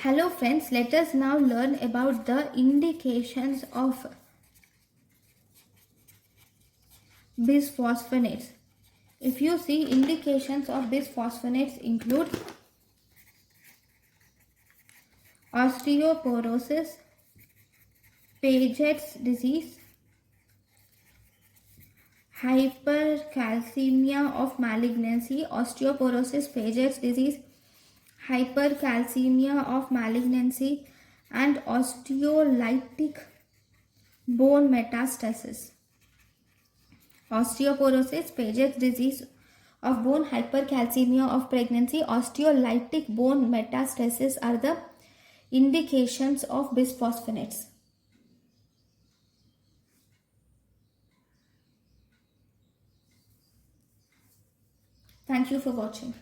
Hello friends, let us now learn about the indications of bisphosphonates. If you see, indications of bisphosphonates include osteoporosis, Paget's disease, hypercalcemia of malignancy, osteoporosis, Paget's disease, hypercalcemia of malignancy, and osteolytic bone metastasis. Osteoporosis, Paget's disease of bone, hypercalcemia of pregnancy, osteolytic bone metastasis are the indications of bisphosphonates. Thank you for watching.